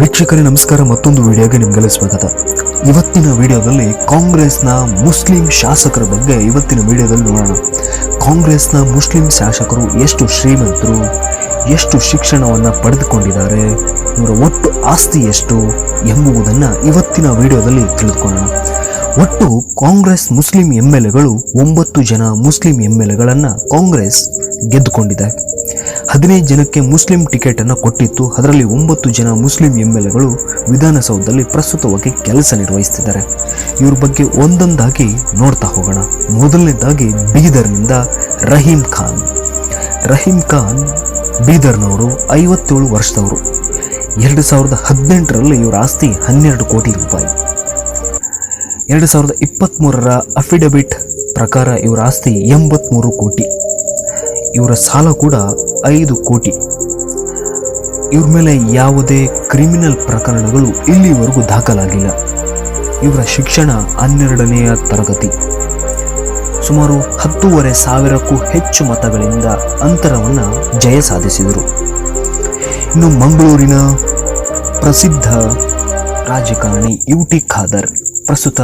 ವೀಕ್ಷಕರೇ ನಮಸ್ಕಾರ. ಮತ್ತೊಂದು ವಿಡಿಯೋಗೆ ನಿಮಗೆಲ್ಲ ಸ್ವಾಗತ. ಇವತ್ತಿನ ವಿಡಿಯೋದಲ್ಲಿ ಕಾಂಗ್ರೆಸ್ನ ಮುಸ್ಲಿಂ ಶಾಸಕರ ಬಗ್ಗೆ ಇವತ್ತಿನ ವಿಡಿಯೋದಲ್ಲಿ ನೋಡೋಣ. ಕಾಂಗ್ರೆಸ್ನ ಮುಸ್ಲಿಂ ಶಾಸಕರು ಎಷ್ಟು ಶ್ರೀಮಂತರು, ಎಷ್ಟು ಶಿಕ್ಷಣವನ್ನು ಪಡೆದುಕೊಂಡಿದ್ದಾರೆ, ಇವರ ಒಟ್ಟು ಆಸ್ತಿ ಎಷ್ಟು ಎಂಬುದನ್ನು ಇವತ್ತಿನ ವಿಡಿಯೋದಲ್ಲಿ ತಿಳಿದುಕೊಳ್ಳೋಣ. ಒಟ್ಟು ಕಾಂಗ್ರೆಸ್ ಮುಸ್ಲಿಂ MLAಗಳು 9 ಜನ ಮುಸ್ಲಿಂ MLAಗಳನ್ನು ಕಾಂಗ್ರೆಸ್ ಗೆದ್ದುಕೊಂಡಿದೆ. 15 ಜನಕ್ಕೆ ಮುಸ್ಲಿಂ ಟಿಕೆಟ್ ಅನ್ನು ಕೊಟ್ಟಿತ್ತು. ಅದರಲ್ಲಿ 9 ಜನ ಮುಸ್ಲಿಂ MLAಗಳು ವಿಧಾನಸೌಧದಲ್ಲಿ ಪ್ರಸ್ತುತವಾಗಿ ಕೆಲಸ ನಿರ್ವಹಿಸುತ್ತಿದ್ದಾರೆ. ಇವ್ರ ಬಗ್ಗೆ ಒಂದೊಂದಾಗಿ ನೋಡ್ತಾ ಹೋಗೋಣ. ಮೊದಲನೇದಾಗಿ ಬೀದರ್ನಿಂದ ರಹೀಂ ಖಾನ್ ಬೀದರ್ನವರು, 57 ವರ್ಷದವರು. 2018ರಲ್ಲಿ ಇವರ ಆಸ್ತಿ 12 ಕೋಟಿ ರೂಪಾಯಿ. 2023ರ ಅಫಿಡವಿಟ್ ಪ್ರಕಾರ ಇವರ ಆಸ್ತಿ 83 ಕೋಟಿ. ಇವರ ಸಾಲ ಕೂಡ 5 ಕೋಟಿ. ಇವ್ರ ಮೇಲೆ ಯಾವುದೇ ಕ್ರಿಮಿನಲ್ ಪ್ರಕರಣಗಳು ಇಲ್ಲಿವರೆಗೂ ದಾಖಲಾಗಿಲ್ಲ. ಇವರ ಶಿಕ್ಷಣ 12ನೇ ತರಗತಿ. ಸುಮಾರು 10,500ಕ್ಕೂ ಹೆಚ್ಚು ಮತಗಳಿಂದ ಅಂತರವನ್ನು ಜಯ ಸಾಧಿಸಿದರು. ಇನ್ನು ಮಂಗಳೂರಿನ ಪ್ರಸಿದ್ಧ ರಾಜಕಾರಣಿ UT ಖಾದರ್ ಪ್ರಸ್ತುತ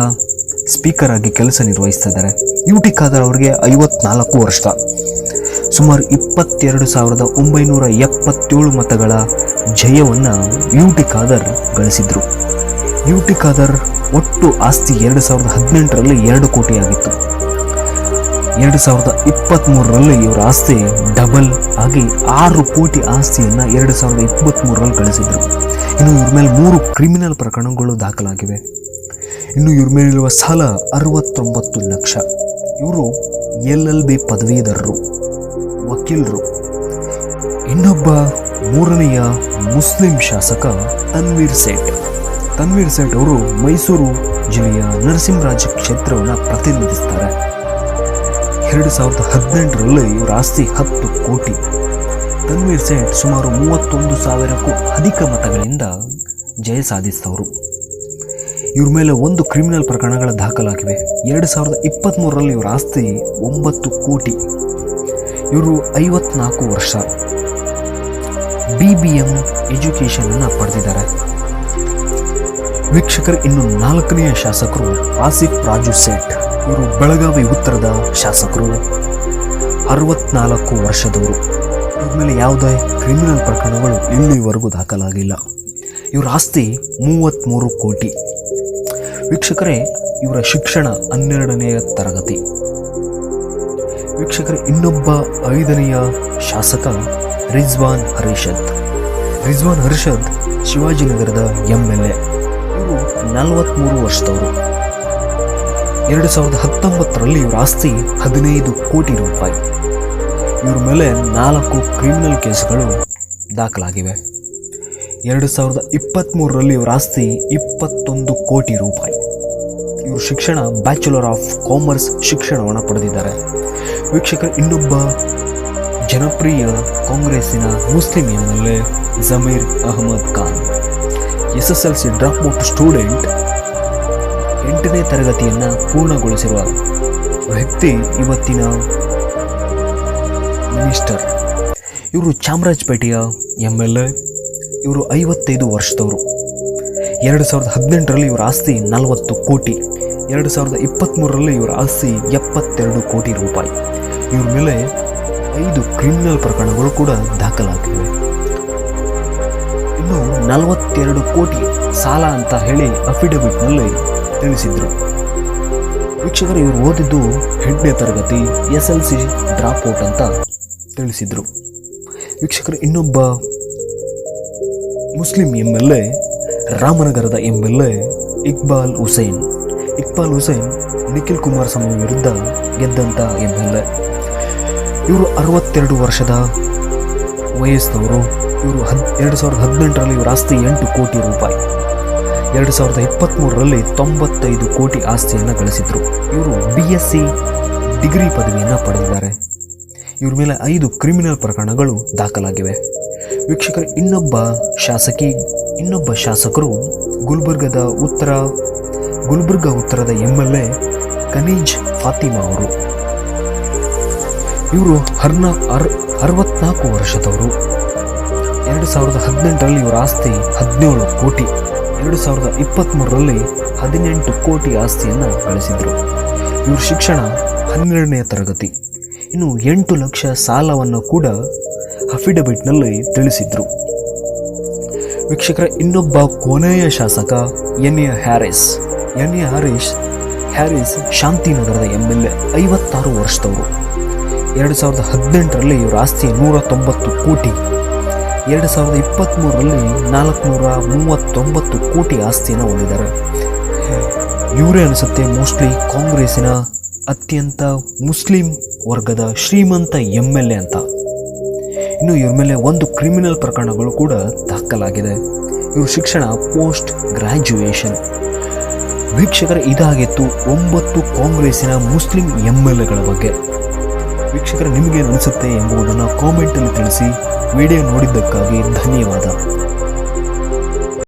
ಸ್ಪೀಕರ್ ಆಗಿ ಕೆಲಸ ನಿರ್ವಹಿಸ್ತಿದ್ದಾರೆ. UT ಖಾದರ್ ಅವರಿಗೆ 54 ವರ್ಷ. ಸುಮಾರು 22,977 ಮತಗಳ ಜಯವನ್ನು UT ಖಾದರ್ ಗಳಿಸಿದ್ರು. UT ಖಾದರ್ ಒಟ್ಟು ಆಸ್ತಿ 2018ರಲ್ಲಿ 2 ಕೋಟಿ ಆಗಿತ್ತು. 2023ರಲ್ಲಿ ಇವರ ಆಸ್ತಿ ಡಬಲ್ ಆಗಿ 6 ಕೋಟಿ ಆಸ್ತಿಯನ್ನು 2023ರಲ್ಲಿ ಗಳಿಸಿದ್ರು. ಇನ್ನು ಇವ್ರ ಮೇಲೆ 3 ಕ್ರಿಮಿನಲ್ ಪ್ರಕರಣಗಳು ದಾಖಲಾಗಿವೆ. ಇನ್ನು ಇವ್ರ ಮೇಲಿರುವ ಸಾಲ 69 ಲಕ್ಷ. ಇವರು LLB ಪದವೀಧರರು, ವಕೀಲರು. ಇನ್ನೊಬ್ಬ 3ನೆಯ ಮುಸ್ಲಿಂ ಶಾಸಕ ತನ್ವೀರ್ ಸೇಠ್ ಅವರು ಮೈಸೂರು ಜಿಲ್ಲೆಯ ನರಸಿಂಹರಾಜ ಕ್ಷೇತ್ರವನ್ನು ಪ್ರತಿನಿಧಿಸ್ತಾರೆ. 2018ರಲ್ಲಿ ಇವರ ಆಸ್ತಿ 10 ಕೋಟಿ. ತನ್ವೀರ್ ಸೇಠ್ ಸುಮಾರು 31,000ಕ್ಕೂ ಅಧಿಕ ಮತಗಳಿಂದ ಜಯ ಸಾಧಿಸಿದವರು. ಇವ್ರ ಮೇಲೆ 1 ಕ್ರಿಮಿನಲ್ ಪ್ರಕರಣಗಳ ದಾಖಲಾಗಿವೆ. 2023ರಲ್ಲಿ ಇವರ ಆಸ್ತಿ 9 ಕೋಟಿ. ಇವರು 54 ವರ್ಷ. BBM ಎಜುಕೇಷನ್ ಅನ್ನು ಪಡೆದಿದ್ದಾರೆ. ವೀಕ್ಷಕರು, ಇನ್ನು 4ನೆಯ ಶಾಸಕರು ಆಸಿಫ್ ರಾಜು ಸೇಠ್. ಇವರು ಬೆಳಗಾವಿ ಉತ್ತರದ ಶಾಸಕರು, 64 ವರ್ಷದವರು. ಇವ್ರ ಮೇಲೆ ಯಾವುದೇ ಕ್ರಿಮಿನಲ್ ಪ್ರಕರಣಗಳು ಇಲ್ಲಿವರೆಗೂ ದಾಖಲಾಗಿಲ್ಲ. ಇವರ ಆಸ್ತಿ 33 ಕೋಟಿ. ವೀಕ್ಷಕರೇ, ಇವರ ಶಿಕ್ಷಣ 12ನೇ ತರಗತಿ. ವೀಕ್ಷಕರೇ, ಇನ್ನೊಬ್ಬ 5ನೆಯ ಶಾಸಕ ರಿಜ್ವಾನ್ ಹರ್ಷದ್ ಶಿವಾಜಿನಗರದ MLA. ಇವರು 43 ವರ್ಷದವರು. 2019ರಲ್ಲಿ ಇವರ ಆಸ್ತಿ 15 ಕೋಟಿ ರೂಪಾಯಿ. ಇವ್ರ ಮೇಲೆ 4 ಕ್ರಿಮಿನಲ್ ಕೇಸ್ಗಳು ದಾಖಲಾಗಿವೆ. 2023ರಲ್ಲಿ ಇವರ ಆಸ್ತಿ 21 ಕೋಟಿ ರೂಪಾಯಿ. ಇವರು ಶಿಕ್ಷಣ ಬ್ಯಾಚುಲರ್ ಆಫ್ ಕಾಮರ್ಸ್ ಶಿಕ್ಷಣವನ್ನು ಪಡೆದಿದ್ದಾರೆ. ವೀಕ್ಷಕರು, ಇನ್ನೊಬ್ಬ ಜನಪ್ರಿಯ ಕಾಂಗ್ರೆಸ್ಸಿನ Muslim MLA Zameer Ahmed Khan. SSLC dropout student, 8ನೇ ತರಗತಿಯನ್ನು ಪೂರ್ಣಗೊಳಿಸಿರುವ ವ್ಯಕ್ತಿ, ಇವತ್ತಿನ ಮಿನಿಸ್ಟರ್. ಇವರು ಚಾಮರಾಜಪೇಟೆಯ MLA. ಇವರು 55 ವರ್ಷದವರು. 2018ರಲ್ಲಿ ಇವರ ಆಸ್ತಿ 40 ಕೋಟಿ. 2023ರಲ್ಲಿ ಇವರ ಆಸ್ತಿ 72 ಕೋಟಿ ರೂಪಾಯಿ. ಇವ್ರ ಮೇಲೆ 5 ಕ್ರಿಮಿನಲ್ ಪ್ರಕರಣಗಳು ಕೂಡ ದಾಖಲಾಗಿವೆ. ಇನ್ನು 42 ಕೋಟಿ ಸಾಲ ಅಂತ ಹೇಳಿ ಅಫಿಡವಿಟ್ನಲ್ಲಿ ತಿಳಿಸಿದ್ರು. ವೀಕ್ಷಕರು, ಇವರು ಓದಿದ್ದು 8ನೇ ತರಗತಿ, SLC ಡ್ರಾಪ್ಔಟ್ ಅಂತ ತಿಳಿಸಿದ್ರು. ವೀಕ್ಷಕರು, ಇನ್ನೊಬ್ಬ ಮುಸ್ಲಿಂ MLA ರಾಮನಗರದ MLA ಇಕ್ಬಾಲ್ ಹುಸೇನ್. ನಿಖಿಲ್ ಕುಮಾರಸ್ವಾಮಿ ವಿರುದ್ಧ ಗೆದ್ದಂಥ MLA. ಇವರು 62 ವರ್ಷದ ವಯಸ್ಸಿನವರು. ಇವರು 2018ರಲ್ಲಿ ಇವರ ಆಸ್ತಿ 8 ಕೋಟಿ ರೂಪಾಯಿ. 2023ರಲ್ಲಿ 95 ಕೋಟಿ ಆಸ್ತಿಯನ್ನು ಗಳಿಸಿದ್ರು. ಇವರು BSc ಡಿಗ್ರಿ ಪದವಿಯನ್ನು ಪಡೆದಿದ್ದಾರೆ. ಇವ್ರ ಮೇಲೆ 5 ಕ್ರಿಮಿನಲ್ ಪ್ರಕರಣಗಳು ದಾಖಲಾಗಿವೆ. ವೀಕ್ಷಕರು, ಇನ್ನೊಬ್ಬ ಶಾಸಕರು ಗುಲ್ಬರ್ಗಾ ಉತ್ತರದ MLA ಕನೀಜ್ ಫಾತಿಮಾ ಅವರು. ಇವರು 64 ವರ್ಷದವರು. 2018ರಲ್ಲಿ ಇವರ ಆಸ್ತಿ 17 ಕೋಟಿ. 2023ರಲ್ಲಿ 18 ಕೋಟಿ ಆಸ್ತಿಯನ್ನು ಗಳಿಸಿದರು. ಇವ್ರ ಶಿಕ್ಷಣ 12ನೇ ತರಗತಿ. ಇನ್ನು 8 ಲಕ್ಷ ಸಾಲವನ್ನು ಕೂಡ ಅಫಿಡವಿಟ್ನಲ್ಲಿ ತಿಳಿಸಿದ್ರು. ವೀಕ್ಷಕರ, ಇನ್ನೊಬ್ಬ ಕೊನೆಯ ಶಾಸಕ ಎನ್ ಎ ಹ್ಯಾರಿಸ್ ಶಾಂತಿನಗರದ MLA, 56 ವರ್ಷದವರು. 2018ರಲ್ಲಿ ಇವರ ಆಸ್ತಿ 190 ಕೋಟಿ. 2023ರಲ್ಲಿ 439 ಕೋಟಿ ಆಸ್ತಿಯನ್ನು ಹೊಂದಿದ್ದಾರೆ. ಇವರೇ ಅನಿಸುತ್ತೆ ಮೋಸ್ಟ್ಲಿ ಕಾಂಗ್ರೆಸ್ಸಿನ ಅತ್ಯಂತ ಮುಸ್ಲಿಂ ವರ್ಗದ ಶ್ರೀಮಂತ MLA ಅಂತ. ಇನ್ನು ಇವ್ರ ಮೇಲೆ 1 ಕ್ರಿಮಿನಲ್ ಪ್ರಕರಣಗಳು ಕೂಡ ದಾಖಲಾಗಿದೆ. ಇವ್ರ ಶಿಕ್ಷಣ ಪೋಸ್ಟ್ ಗ್ರ್ಯಾಜುಯೇಷನ್. ವೀಕ್ಷಕರ, ಇದಾಗಿತ್ತು 9 ಕಾಂಗ್ರೆಸ್ಸಿನ ಮುಸ್ಲಿಂ MLAಗಳ ಬಗ್ಗೆ. ವೀಕ್ಷಕರ, ನಿಮಗೇನು ಅನಿಸುತ್ತೆ ಎಂಬುದನ್ನು ಕಾಮೆಂಟಲ್ಲಿ ತಿಳಿಸಿ. ವಿಡಿಯೋ ನೋಡಿದ್ದಕ್ಕಾಗಿ ಧನ್ಯವಾದ.